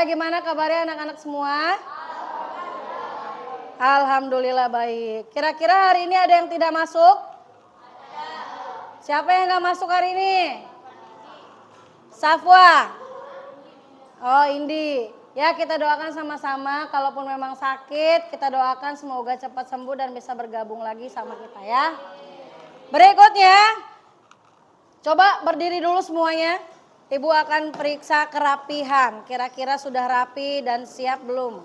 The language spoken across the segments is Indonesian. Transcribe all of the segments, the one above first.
Gimana kabarnya anak-anak semua? Alhamdulillah baik. Kira-kira hari ini ada yang tidak masuk? Siapa yang nggak masuk hari ini? Safwa. Oh, Indi. Ya, kita doakan sama-sama. Kalaupun memang sakit, kita doakan semoga cepat sembuh dan bisa bergabung lagi sama kita ya. Berikutnya, coba berdiri dulu semuanya. Ibu akan periksa kerapihan. Kira-kira sudah rapi dan siap belum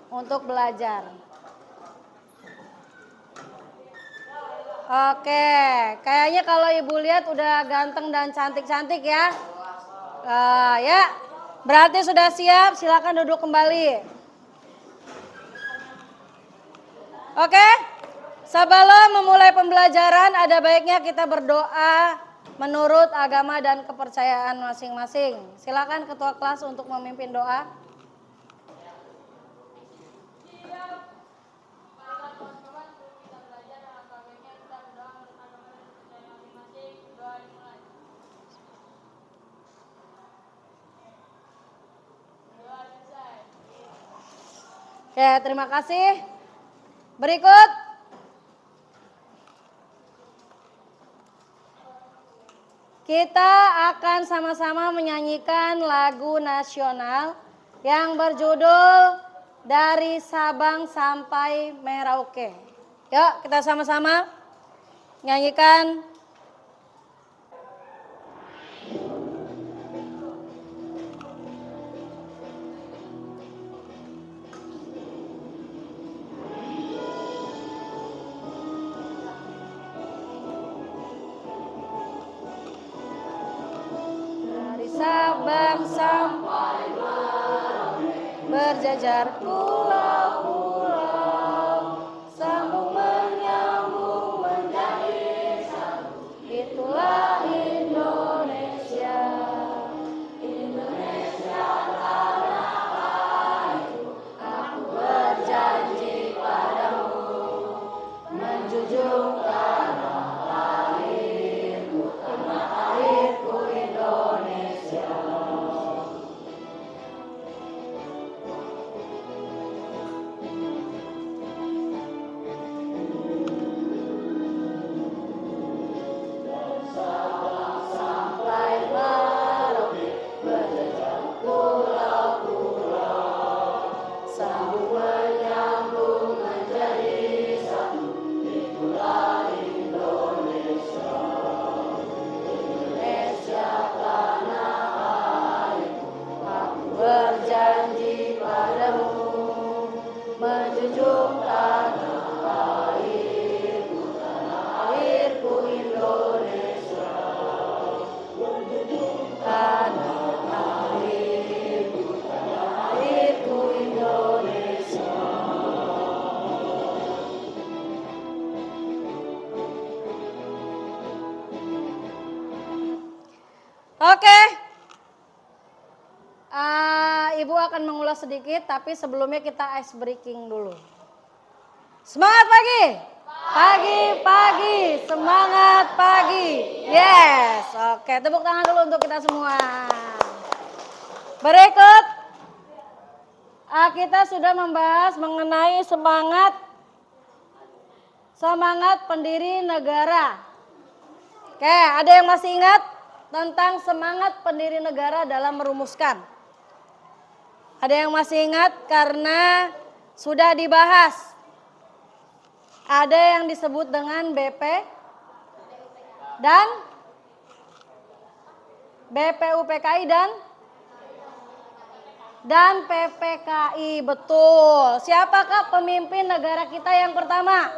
untuk belajar? Oke, kayaknya kalau ibu lihat udah ganteng dan cantik-cantik ya. Ya, berarti sudah siap. Silakan duduk kembali. Oke, sebelum memulai pembelajaran ada baiknya kita berdoa menurut agama dan kepercayaan masing-masing. Silakan ketua kelas untuk memimpin doa. Oke, terima kasih. Berikut. Kita akan sama-sama menyanyikan lagu nasional yang berjudul Dari Sabang Sampai Merauke. Yuk, kita sama-sama nyanyikan. Sabang sampai Merauke, berjajar pulau-pulau, sambung menyambung menjadi satu. Itulah Indonesia, Indonesia tanah airku. Aku berjanji padamu, menjunjung tanah airku, tanah airku Indonesia. Berjanji padamu, menjunjung tanah airku Indonesia, menjunjung tanah airku Indonesia. Oke. Ibu akan mengulas sedikit, tapi sebelumnya kita ice breaking dulu. Semangat pagi! Pagi-pagi, semangat pagi. Yes, oke, tepuk tangan dulu untuk kita semua. Berikut, kita sudah membahas mengenai semangat pendiri negara. Oke, ada yang masih ingat tentang semangat pendiri negara dalam merumuskan? Ada yang masih ingat karena sudah dibahas. Ada yang disebut dengan BP dan BPUPKI dan PPKI. Betul. Siapakah pemimpin negara kita yang pertama?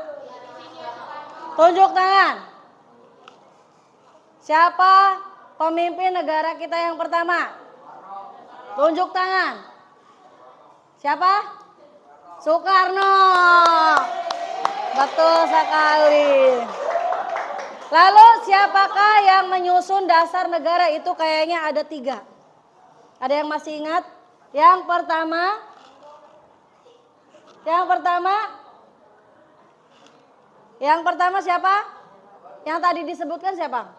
Tunjuk tangan. Siapa pemimpin negara kita yang pertama? Tunjuk tangan. Siapa? Soekarno. Betul sekali. Lalu siapakah yang menyusun dasar negara itu? Kayaknya ada 3. Ada yang masih ingat? Yang pertama siapa? Yang tadi disebutkan siapa?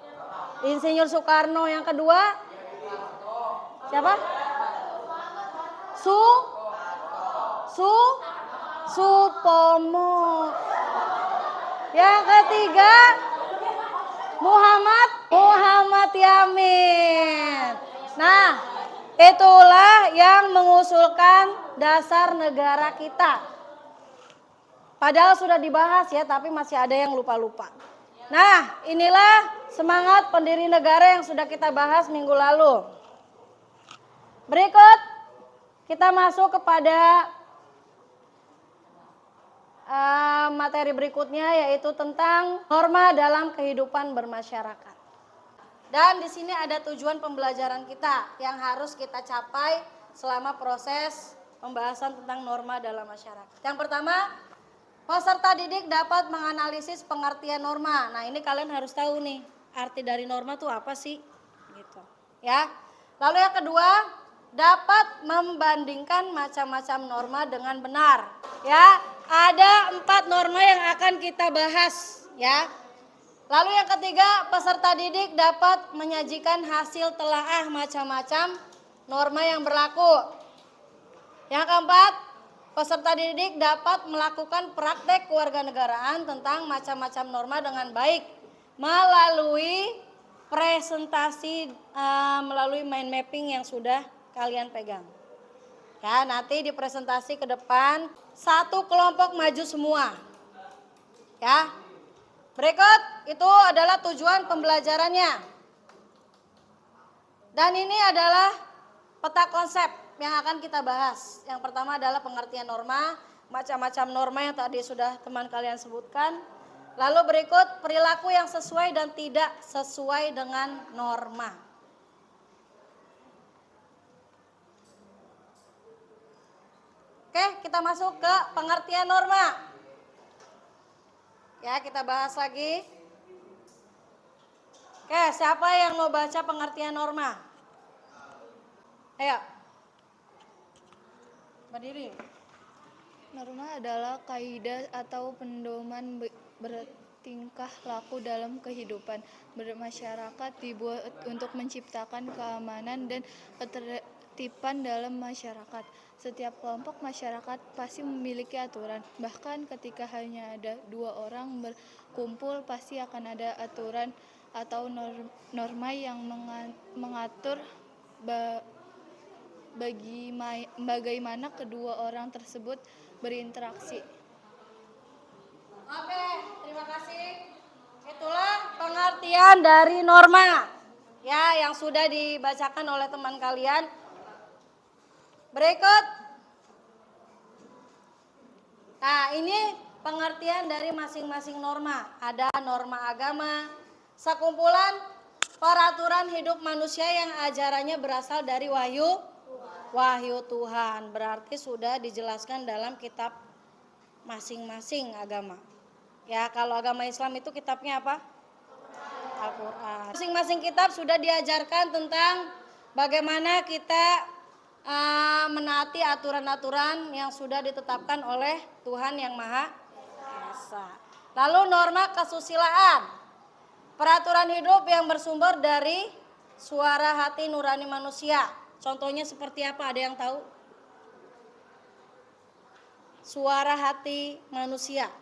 Insinyur Soekarno. Yang kedua siapa? Su Su Supomo. Yang ketiga Muhammad Yamin. Nah, itulah yang mengusulkan dasar negara kita. Padahal sudah dibahas ya, tapi masih ada yang lupa-lupa. Nah, inilah semangat pendiri negara yang sudah kita bahas minggu lalu. Berikut kita masuk kepada materi berikutnya, yaitu tentang norma dalam kehidupan bermasyarakat. Dan di sini ada tujuan pembelajaran kita yang harus kita capai selama proses pembahasan tentang norma dalam masyarakat. Yang pertama, peserta didik dapat menganalisis pengertian norma. Nah, ini kalian harus tahu nih, arti dari norma itu apa sih? Gitu. Ya. Lalu yang kedua, dapat membandingkan macam-macam norma dengan benar. Ya, ada 4 norma yang akan kita bahas, ya. Lalu yang ketiga, peserta didik dapat menyajikan hasil telaah macam-macam norma yang berlaku. Yang keempat, peserta didik dapat melakukan praktek kewarganegaraan tentang macam-macam norma dengan baik melalui presentasi, melalui mind mapping yang sudah kalian pegang. Ya, nanti di presentasi ke depan satu kelompok maju semua. Ya. Berikut itu adalah tujuan pembelajarannya. Dan ini adalah peta konsep yang akan kita bahas. Yang pertama adalah pengertian norma, macam-macam norma yang tadi sudah teman kalian sebutkan. Lalu berikut perilaku yang sesuai dan tidak sesuai dengan norma. Oke, kita masuk ke pengertian norma. Ya, kita bahas lagi. Oke, siapa yang mau baca pengertian norma? Ayo. Berdiri. Norma adalah kaidah atau pedoman bertingkah laku dalam kehidupan bermasyarakat, dibuat untuk menciptakan keamanan dan ketertiban dalam masyarakat. Setiap kelompok masyarakat pasti memiliki aturan. Bahkan ketika hanya ada 2 orang berkumpul, pasti akan ada aturan atau norma yang mengatur bagaimana kedua orang tersebut berinteraksi. Oke, terima kasih. Itulah pengertian dari norma. Ya, yang sudah dibacakan oleh teman kalian. Berikut. Nah, ini pengertian dari masing-masing norma. Ada norma agama, sekumpulan peraturan hidup manusia yang ajarannya berasal dari wahyu Tuhan. Berarti sudah dijelaskan dalam kitab masing-masing agama. Ya, kalau agama Islam itu kitabnya apa? Al-Quran. Masing-masing kitab sudah diajarkan tentang bagaimana kita menaati aturan-aturan yang sudah ditetapkan oleh Tuhan yang Maha Esa. Lalu norma kesusilaan, peraturan hidup yang bersumber dari suara hati nurani manusia. Contohnya seperti apa? Ada yang tahu? Suara hati manusia.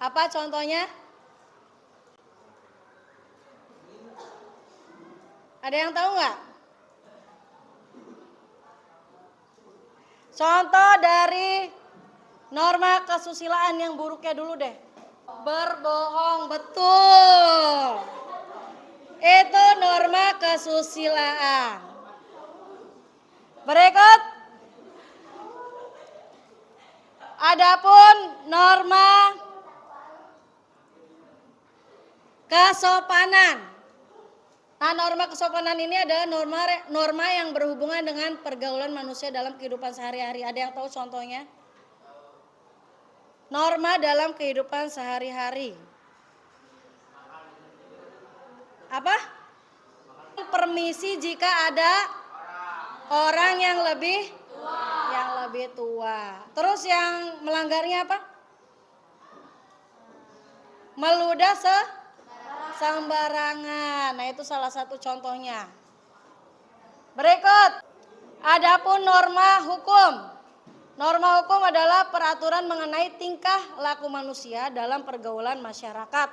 Apa contohnya? Ada yang tahu nggak? Contoh dari norma kesusilaan yang buruknya dulu deh. Berbohong, betul. Itu norma kesusilaan. Berikut. Adapun norma kesopanan. Nah, norma kesopanan ini adalah norma yang berhubungan dengan pergaulan manusia dalam kehidupan sehari-hari. Ada yang tahu contohnya? Norma dalam kehidupan sehari-hari. Apa? Permisi jika ada orang yang lebih tua. Terus yang melanggarnya apa? Meludah sembarangan. Nah, itu salah satu contohnya. Berikut. Adapun norma hukum. Norma hukum adalah peraturan mengenai tingkah laku manusia dalam pergaulan masyarakat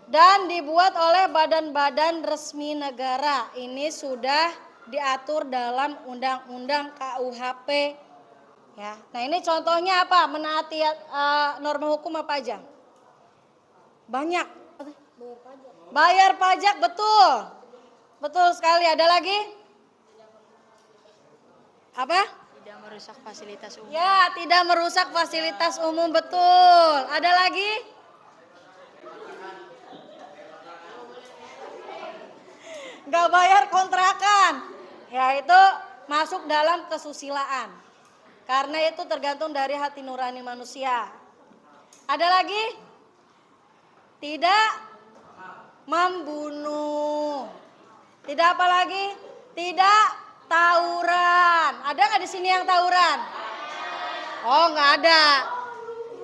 dan dibuat oleh badan-badan resmi negara. Ini sudah diatur dalam Undang-Undang KUHP. Ya. Nah ini contohnya apa? Menaati norma hukum apa aja? Banyak. Bayar pajak, betul. Betul sekali. Ada lagi? Apa? Tidak merusak fasilitas umum. Ya, tidak merusak fasilitas umum, betul. Ada lagi? Nggak bayar kontrakan. Ya, itu masuk dalam kesusilaan. Karena itu tergantung dari hati nurani manusia. Ada lagi? Tidak membunuh. Tidak apa lagi? Tidak tawuran. Ada nggak di sini yang tawuran? Oh, nggak ada.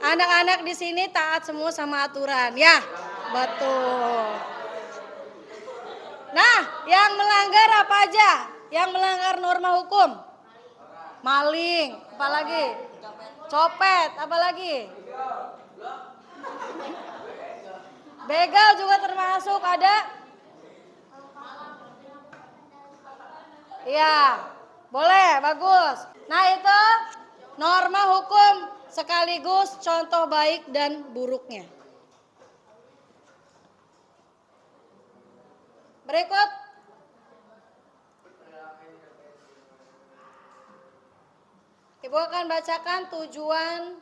Anak-anak di sini taat semua sama aturan, ya? Betul. Nah, yang melanggar apa aja? Yang melanggar norma hukum? Maling, apalagi? Copet, apalagi? Begal juga termasuk, ada? Iya, boleh, bagus. Nah itu norma hukum sekaligus contoh baik dan buruknya. Berikut. Ibu akan bacakan tujuan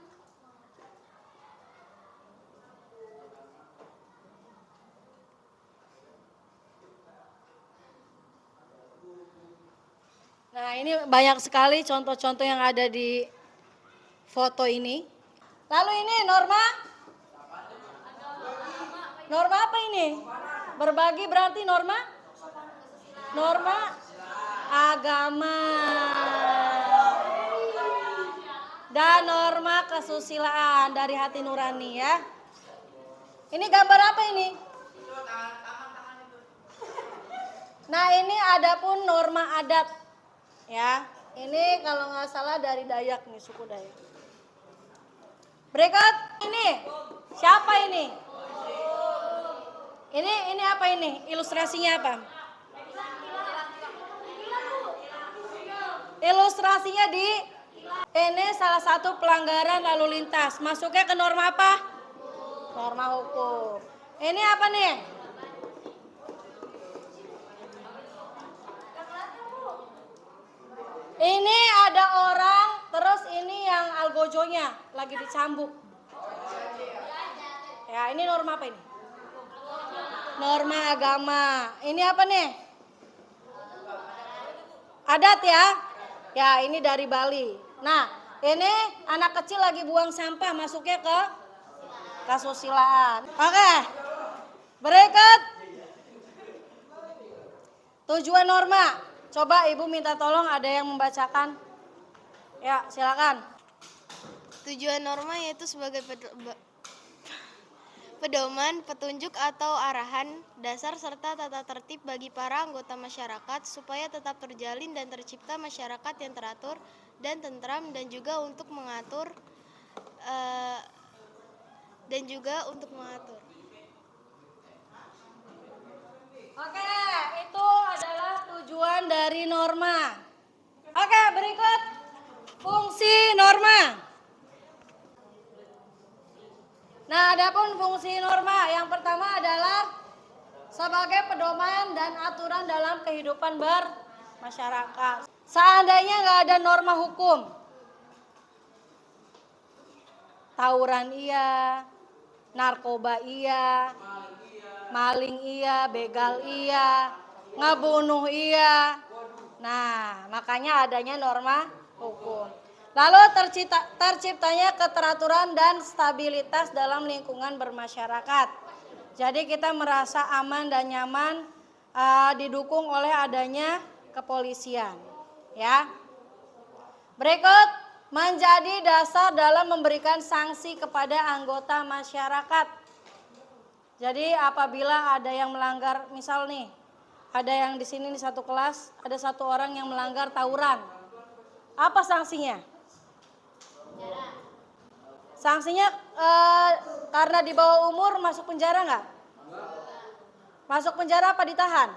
Nah ini banyak sekali contoh-contoh yang ada di foto ini. Lalu ini norma? Norma apa ini? Berbagi berarti norma? Norma agama. Dan norma kesusilaan dari hati nurani ya. Ini gambar apa ini? Nah ini adapun norma adat. Ya, ini kalau nggak salah dari Dayak nih, suku Dayak. Berikut ini, siapa ini? Ini apa ini? Ilustrasinya apa? Ilustrasinya di ini salah satu pelanggaran lalu lintas. Masuknya ke norma apa? Norma hukum. Ini apa nih? Ini ada orang, terus ini yang algojonya lagi dicambuk. Ya, ini norma apa ini? Norma agama. Ini apa nih? Adat ya? Ya, ini dari Bali. Nah, ini anak kecil lagi buang sampah, masuknya ke kesusilaan. Oke. Berikut. Tujuan norma. Coba Ibu minta tolong ada yang membacakan. Ya, silakan. Tujuan norma yaitu sebagai pedoman, petunjuk atau arahan dasar serta tata tertib bagi para anggota masyarakat supaya tetap terjalin dan tercipta masyarakat yang teratur dan tentram dan juga untuk mengatur Oke, itu adalah tujuan dari norma. Oke, berikut fungsi norma. Nah, adapun fungsi norma yang pertama adalah sebagai pedoman dan aturan dalam kehidupan bermasyarakat. Seandainya nggak ada norma hukum, tawuran iya, narkoba iya, maling iya, begal iya, ngebunuh iya. Nah, makanya adanya norma hukum. Lalu terciptanya keteraturan dan stabilitas dalam lingkungan bermasyarakat. Jadi kita merasa aman dan nyaman didukung oleh adanya kepolisian. Ya. Berikut menjadi dasar dalam memberikan sanksi kepada anggota masyarakat. Jadi apabila ada yang melanggar, misal nih, Ada yang di sini di satu kelas, ada satu orang yang melanggar tawuran. Apa sanksinya? Sanksinya karena di bawah umur masuk penjara nggak? Masuk penjara apa ditahan?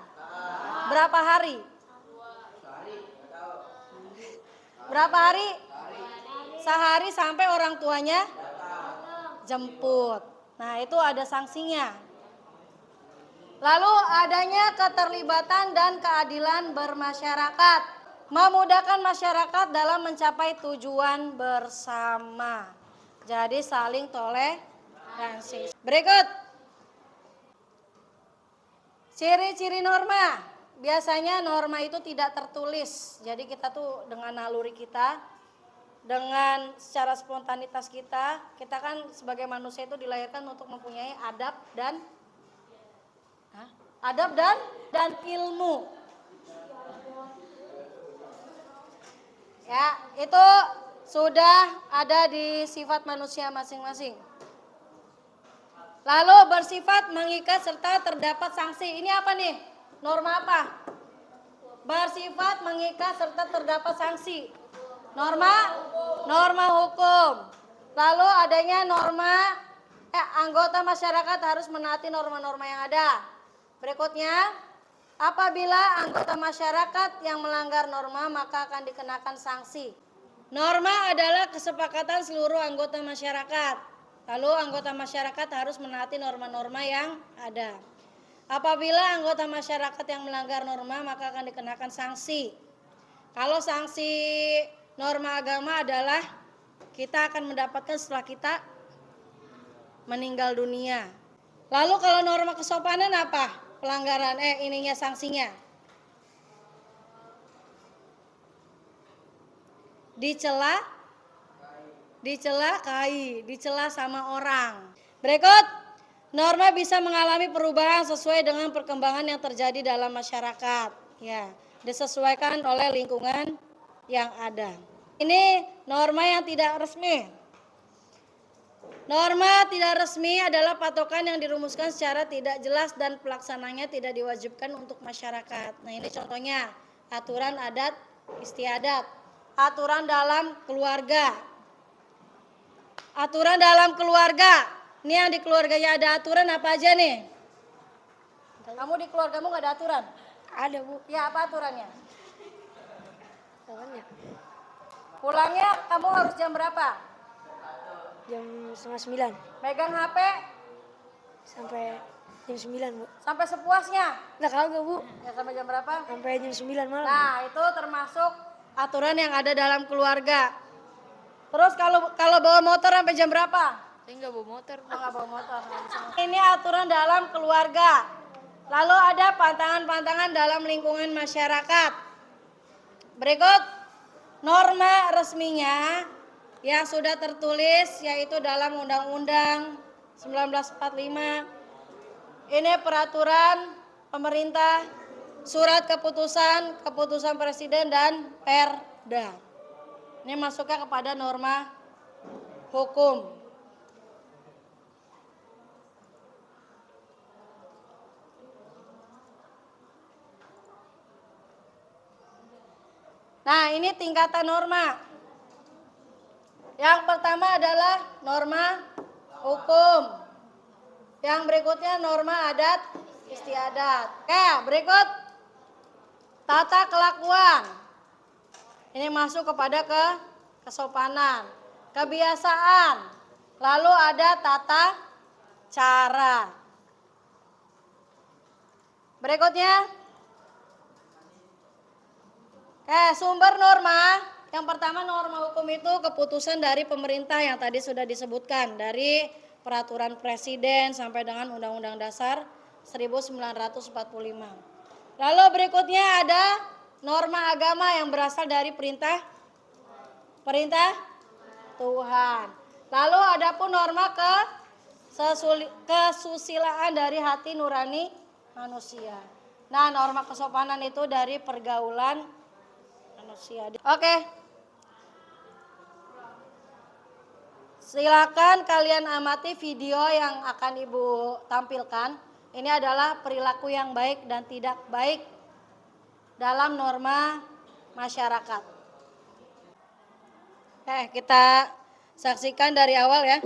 Berapa hari? Berapa hari? Sehari sampai orang tuanya jemput. Nah, itu ada sanksinya. Lalu adanya keterlibatan dan keadilan bermasyarakat. Memudahkan masyarakat dalam mencapai tujuan bersama. Jadi saling toleransi. Berikut. Ciri-ciri norma. Biasanya norma itu tidak tertulis. Jadi kita tuh dengan naluri kita, dengan secara spontanitas kita kan sebagai manusia itu dilahirkan untuk mempunyai adab dan ilmu. Ya, itu sudah ada di sifat manusia masing-masing. Lalu bersifat mengikat serta terdapat sanksi. Ini apa nih? Norma apa? Bersifat mengikat serta terdapat sanksi. Norma hukum. Lalu adanya norma anggota masyarakat harus menaati norma-norma yang ada. Berikutnya, apabila anggota masyarakat yang melanggar norma maka akan dikenakan sanksi. Norma adalah kesepakatan seluruh anggota masyarakat. Lalu anggota masyarakat harus menaati norma-norma yang ada. Apabila anggota masyarakat yang melanggar norma maka akan dikenakan sanksi. Kalau sanksi norma agama adalah kita akan mendapatkan setelah kita meninggal dunia. Lalu kalau norma kesopanan apa? Pelanggaran sanksinya. Dicela sama orang. Berikut. Norma bisa mengalami perubahan sesuai dengan perkembangan yang terjadi dalam masyarakat. Ya, disesuaikan oleh lingkungan yang ada. Ini norma yang tidak resmi. Norma tidak resmi adalah patokan yang dirumuskan secara tidak jelas dan pelaksananya tidak diwajibkan untuk masyarakat. Nah, ini contohnya aturan adat istiadat, aturan dalam keluarga. Aturan dalam keluarga. Ini yang di keluarganya ada aturan apa aja nih? Kamu di keluargamu gak ada aturan? Ada, Bu. Ya, apa aturannya? Pokoknya Pulangnya kamu harus jam berapa? jam 8:30 Megang HP sampai jam 9, Bu. sampai sepuasnya. Nggak kagak, Bu. Ya, sampai jam berapa? Sampai jam 9 malam. Nah, itu termasuk aturan yang ada dalam keluarga. Terus kalau bawa motor sampai jam berapa? Saya nggak bawa motor. Nggak bawa motor. Ini aturan dalam keluarga. Lalu ada pantangan-pantangan dalam lingkungan masyarakat. Berikut norma resminya yang sudah tertulis yaitu dalam Undang-Undang 1945. Ini peraturan pemerintah, surat keputusan presiden dan perda. Ini masuknya kepada norma hukum. Nah, ini tingkatan norma. Yang pertama adalah norma hukum. Yang berikutnya norma adat istiadat. Oke, berikut tata kelakuan. Ini masuk kepada kesopanan, kebiasaan. Lalu ada tata cara. Berikutnya sumber norma. Yang pertama norma hukum itu keputusan dari pemerintah yang tadi sudah disebutkan. Dari peraturan presiden sampai dengan Undang-Undang Dasar 1945. Lalu berikutnya ada norma agama yang berasal dari perintah Tuhan. Lalu ada pun norma kesusilaan dari hati nurani manusia. Nah, norma kesopanan itu dari pergaulan manusia. Oke. Silakan kalian amati video yang akan Ibu tampilkan. Ini adalah perilaku yang baik dan tidak baik dalam norma masyarakat. Kita saksikan dari awal ya.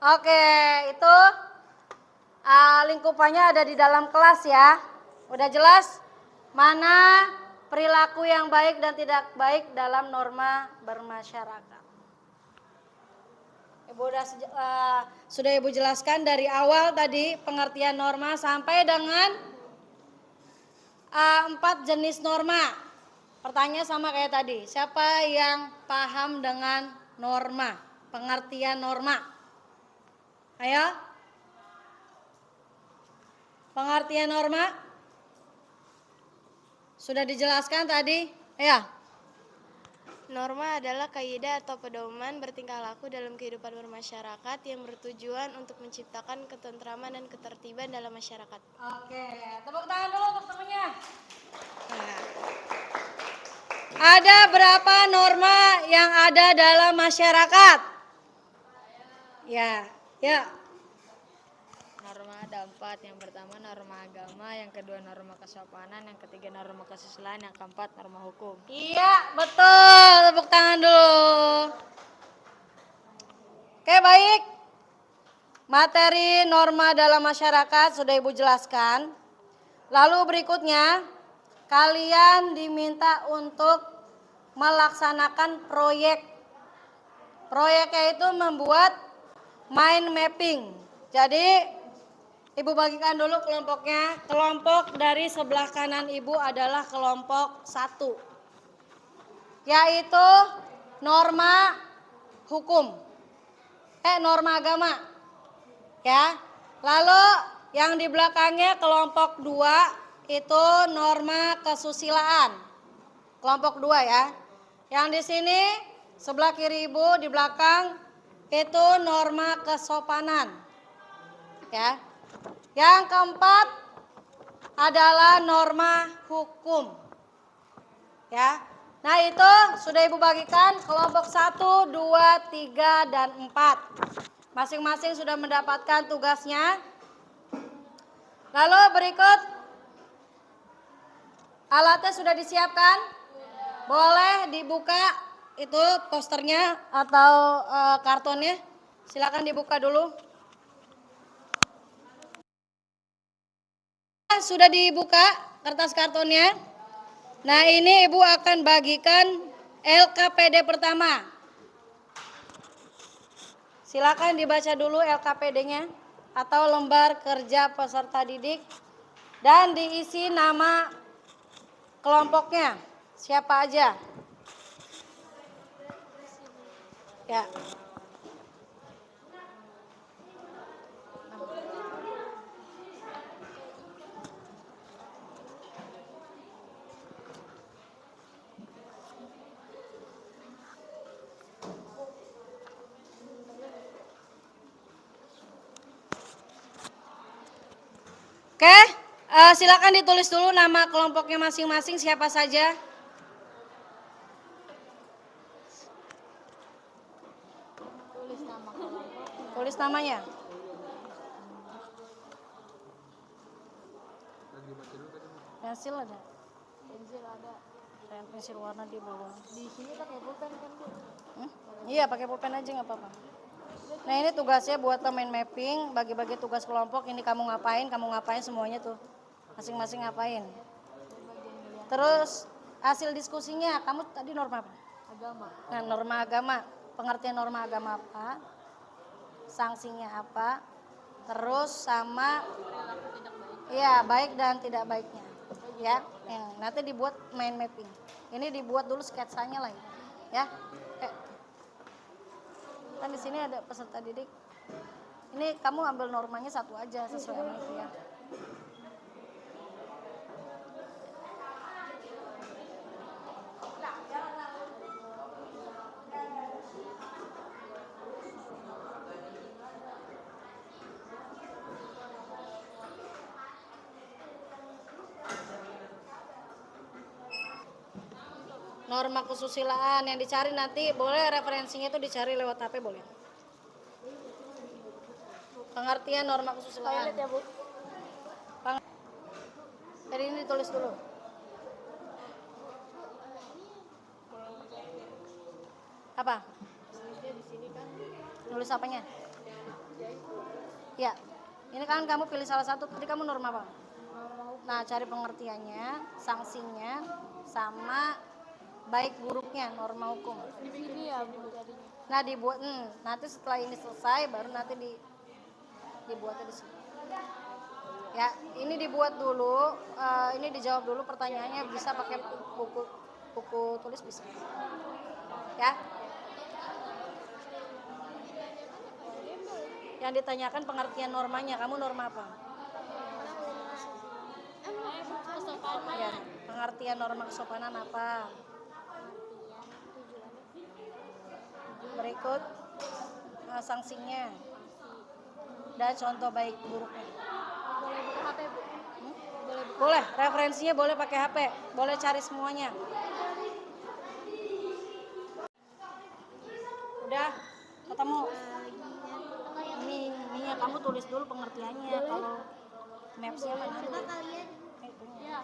Oke, itu lingkupannya ada di dalam kelas ya. Udah jelas mana perilaku yang baik dan tidak baik dalam norma bermasyarakat. Ibu sudah Ibu jelaskan dari awal tadi pengertian norma sampai dengan 4 jenis norma. Pertanyaan sama kayak tadi, siapa yang paham dengan norma, pengertian norma? Ayo, pengertian norma sudah dijelaskan tadi. Ya. Norma adalah kaidah atau pedoman bertingkah laku dalam kehidupan bermasyarakat yang bertujuan untuk menciptakan ketentraman dan ketertiban dalam masyarakat. Oke, tepuk tangan dulu untuk temennya. Nah. Ada berapa norma yang ada dalam masyarakat? Ya. Norma ada 4. Yang pertama norma agama, yang kedua norma kesopanan, yang ketiga norma kesusilaan, yang keempat norma hukum. Iya, betul. Tepuk tangan dulu. Oke, baik. Materi norma dalam masyarakat sudah Ibu jelaskan. Lalu berikutnya, kalian diminta untuk melaksanakan proyek. Proyeknya itu membuat mind mapping. Jadi Ibu bagikan dulu kelompoknya. Kelompok dari sebelah kanan Ibu adalah kelompok 1, yaitu norma hukum, norma agama. Ya. Lalu yang di belakangnya kelompok 2 itu norma kesusilaan. Kelompok 2 ya. Yang di sini sebelah kiri Ibu di belakang itu norma kesopanan. Ya. Yang keempat adalah norma hukum. Ya. Nah, itu sudah Ibu bagikan kelompok 1, 2, 3 dan 4. Masing-masing sudah mendapatkan tugasnya. Lalu berikut alatnya sudah disiapkan? Boleh dibuka itu posternya atau kartonnya, silakan dibuka dulu. Sudah dibuka kertas kartonnya. Nah, ini Ibu akan bagikan LKPD pertama. Silakan dibaca dulu LKPD-nya atau lembar kerja peserta didik dan diisi nama kelompoknya. Siapa aja? Ya. Oke, silakan ditulis dulu nama kelompoknya masing-masing siapa saja. Tulis namanya. Pensil ada? Pensil ada. Pensil warna di bawah. Di sini pakai pulpen kan, Bu? Iya, pakai pulpen aja nggak apa-apa. Nah, ini tugasnya buat mind mapping, bagi-bagi tugas kelompok. Ini kamu ngapain semuanya tuh. Masing-masing ngapain. Terus hasil diskusinya, kamu tadi norma apa? Agama. Nah, norma agama. Pengertian norma agama apa? Sanksinya apa? Terus sama iya, baik dan tidak baiknya. Ya, nanti dibuat mind mapping. Ini dibuat dulu sketsanya lah ya. Oke. Kan di sini ada peserta didik. Ini kamu ambil normanya satu aja sesuai sama itu ya. Norma kesusilaan yang dicari nanti boleh referensinya itu dicari lewat HP boleh. Pengertian norma kesusilaan. Toilet ya, Bu. Jadi ini ditulis dulu. Apa? Nulis apanya? Ya. Ini kan kamu pilih salah satu. Tadi kamu norma apa? Nah, cari pengertiannya, sanksinya, sama baik buruknya norma hukum. Di sini ya, Bu. Nah, dibuat nanti setelah ini selesai baru nanti dibuatnya di sini. Ya, ini dibuat dulu, ini dijawab dulu pertanyaannya, bisa pakai buku tulis bisa. Ya. Yang ditanyakan pengertian normanya, kamu norma apa? Ya, pengertian norma kesopanan apa? Berikut sanksinya dan contoh baik buruknya. Boleh, referensinya boleh pakai HP, boleh cari semuanya. Udah ketemu. Ini ya kamu tulis dulu pengertiannya. Kalau mapsnya mana dulu? Ya,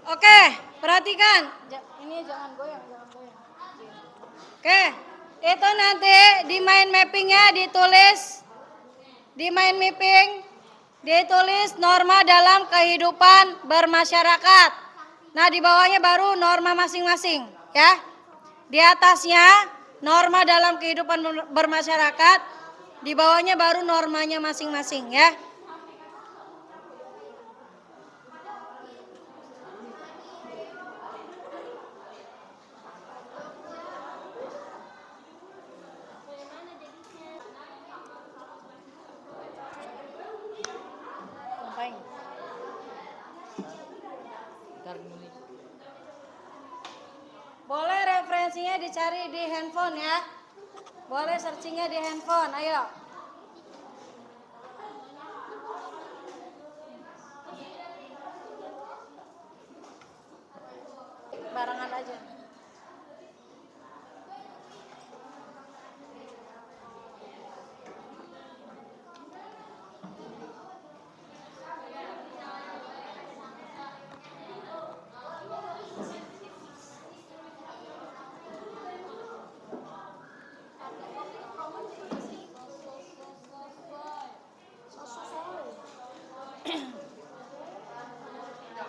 Oke, perhatikan. Ini jangan goyang. Oke, itu nanti di mind mappingnya ditulis, di mind mapping ditulis norma dalam kehidupan bermasyarakat. Nah, di bawahnya baru norma masing-masing, ya. Di atasnya norma dalam kehidupan bermasyarakat, di bawahnya baru normanya masing-masing, ya. Boleh referensinya dicari di handphone ya. Boleh searchingnya di handphone, ayo. Barengan aja.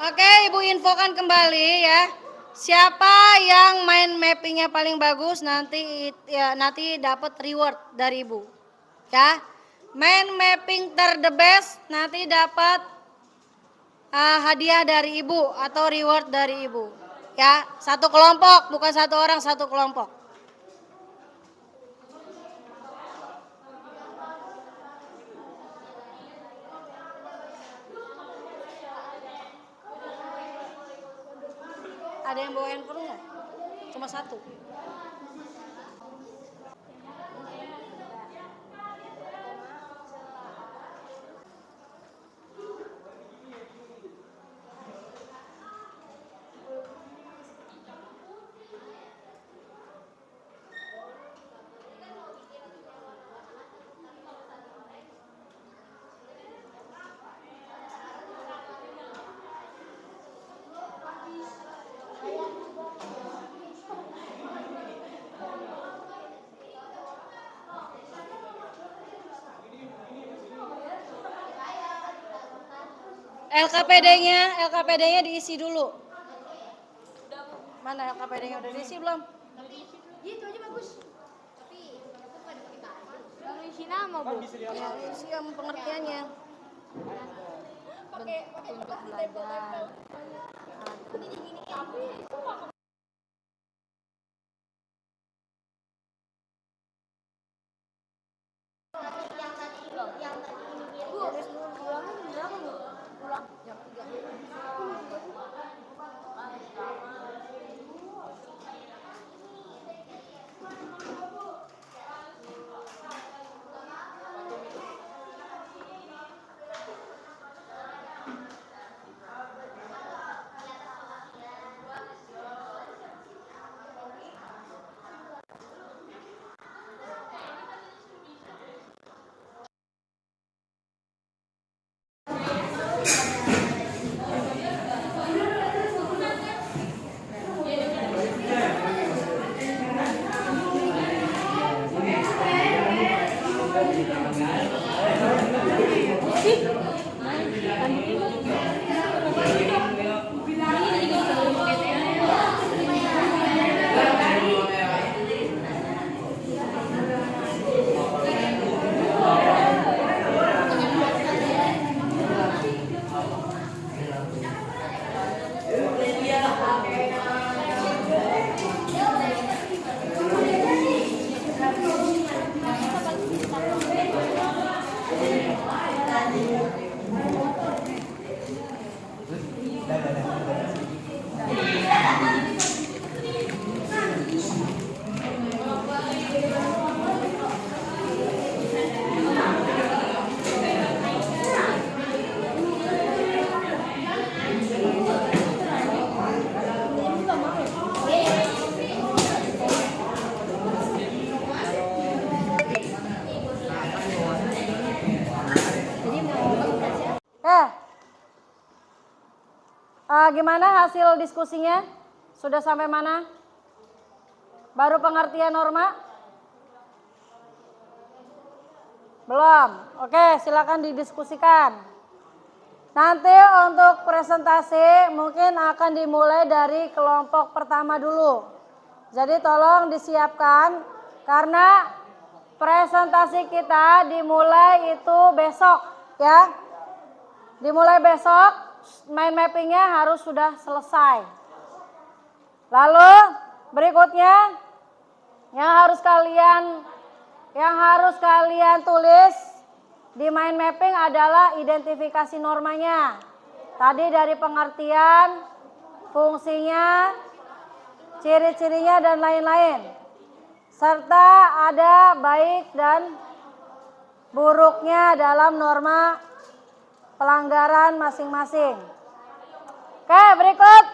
Oke, Ibu infokan kembali ya. Siapa yang main mappingnya paling bagus nanti dapat reward dari Ibu. Ya. Main mapping the best nanti dapat hadiah dari Ibu atau reward dari Ibu. Ya, satu kelompok, bukan satu orang, satu kelompok. Ada yang bawa handphone nggak? Cuma satu. LKPD-nya diisi dulu. Mana LKPD-nya udah diisi belum? Itu aja bagus. Tapi kalau isi nama, Bu. Ya, isi yang pengertiannya. Untuk belajar. Gimana hasil diskusinya? Sudah sampai mana? Baru pengertian norma? Belum. Oke, silakan didiskusikan. Nanti untuk presentasi mungkin akan dimulai dari kelompok pertama dulu. Jadi tolong disiapkan karena presentasi kita dimulai itu besok ya. Dimulai besok. Mind mappingnya harus sudah selesai. Lalu berikutnya yang harus kalian tulis di mind mapping adalah identifikasi normanya. Tadi dari pengertian, fungsinya, ciri-cirinya dan lain-lain. serta ada baik dan buruknya dalam norma pelanggaran masing-masing. Oke, berikut.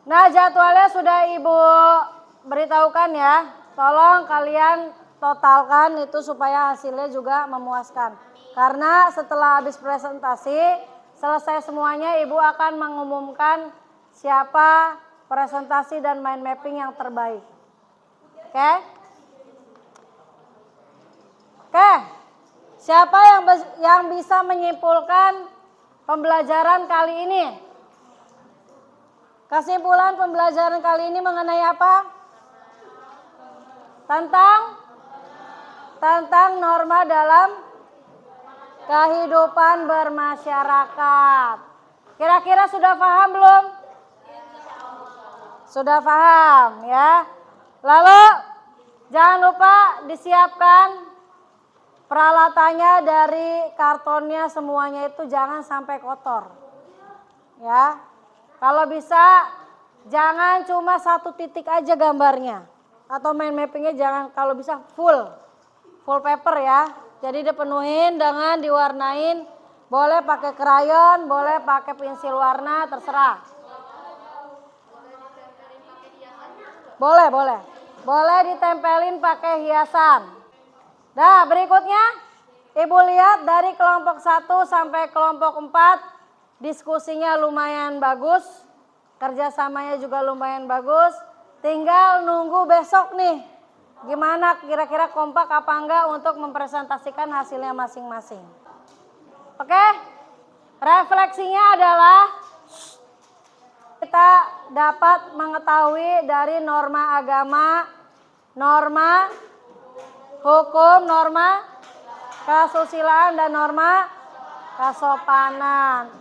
Nah, jadwalnya sudah Ibu beritahukan ya. Tolong kalian totalkan itu supaya hasilnya juga memuaskan. Karena setelah habis presentasi, selesai semuanya Ibu akan mengumumkan siapa presentasi dan mind mapping yang terbaik. Oke? Oke. Siapa yang bisa menyimpulkan pembelajaran kali ini? Kesimpulan pembelajaran kali ini mengenai apa? Tentang norma dalam kehidupan bermasyarakat. Kira-kira sudah paham belum? Sudah paham ya. Lalu jangan lupa disiapkan peralatannya dari kartonnya, semuanya itu jangan sampai kotor. Ya. Kalau bisa jangan cuma satu titik aja gambarnya. Atau mind mappingnya jangan, kalau bisa full paper ya. Jadi dipenuhin dengan diwarnain, boleh pakai krayon, boleh pakai pensil warna, terserah. Boleh. Boleh ditempelin pakai hiasan. Nah, berikutnya Ibu lihat dari kelompok 1 sampai kelompok 4, diskusinya lumayan bagus, kerjasamanya juga lumayan bagus. Tinggal nunggu besok nih, gimana kira-kira kompak apa enggak untuk mempresentasikan hasilnya masing-masing. Oke, refleksinya adalah kita dapat mengetahui dari norma agama, norma hukum, norma kesusilaan, dan norma kesopanan.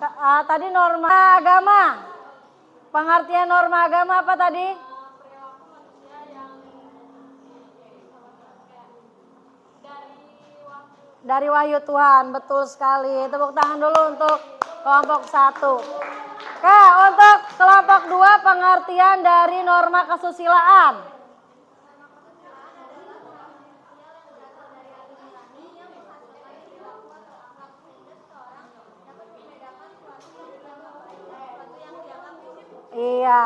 Tadi norma agama. Pengertian norma agama apa tadi? Dari wahyu Tuhan, betul sekali. Tepuk tangan dulu untuk kelompok 1. Oke, untuk kelompok 2 pengertian dari norma kesusilaan. Iya,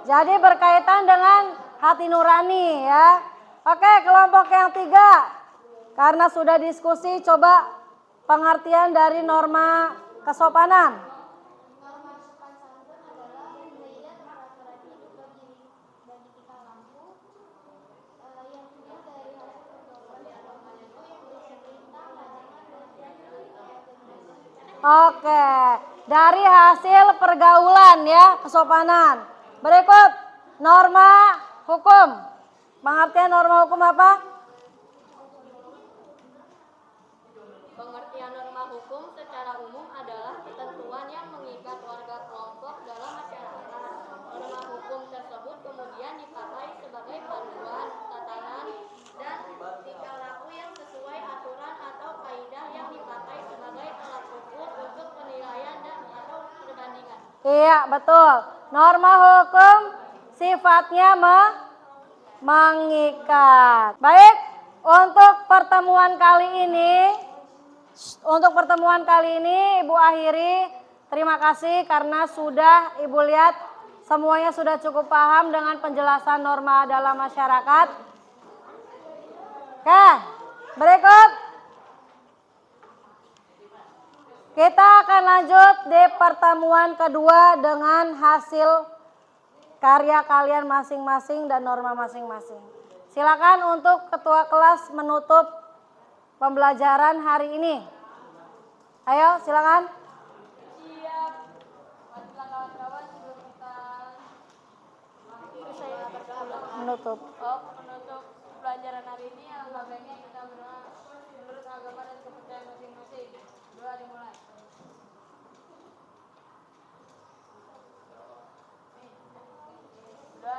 jadi berkaitan dengan hati nurani ya. Oke, kelompok yang 3. Karena sudah diskusi, coba pengertian dari norma kesopanan. Oke, dari hasil pergaulan ya, kesopanan. Berikut norma hukum. Pengertian norma hukum apa? Pengertian norma hukum secara umum adalah ketentuan yang mengikat warga kelompok dalam masyarakat. Norma hukum tersebut kemudian dipakai sebagai panduan, tatanan, dan tingkah laku yang sesuai aturan atau kaidah yang dipakai sebagai alat ukur untuk penilaian dan atau perbandingan. Iya, betul. Norma hukum sifatnya mengikat. Baik, untuk pertemuan kali ini Ibu akhiri. Terima kasih karena sudah Ibu lihat semuanya sudah cukup paham dengan penjelasan norma dalam masyarakat. Oke, berikut kita akan lanjut di pertemuan kedua dengan hasil karya kalian masing-masing dan norma masing-masing. Silakan untuk ketua kelas menutup pembelajaran hari ini. Ayo, silakan. Siap. Baiklah kawan-kawan, sebelum kita Menutup. menutup pelajaran hari ini, alangkah baiknya kita berdoa menurut agama dan kepercayaan masing-masing. Doa dimulai. Doa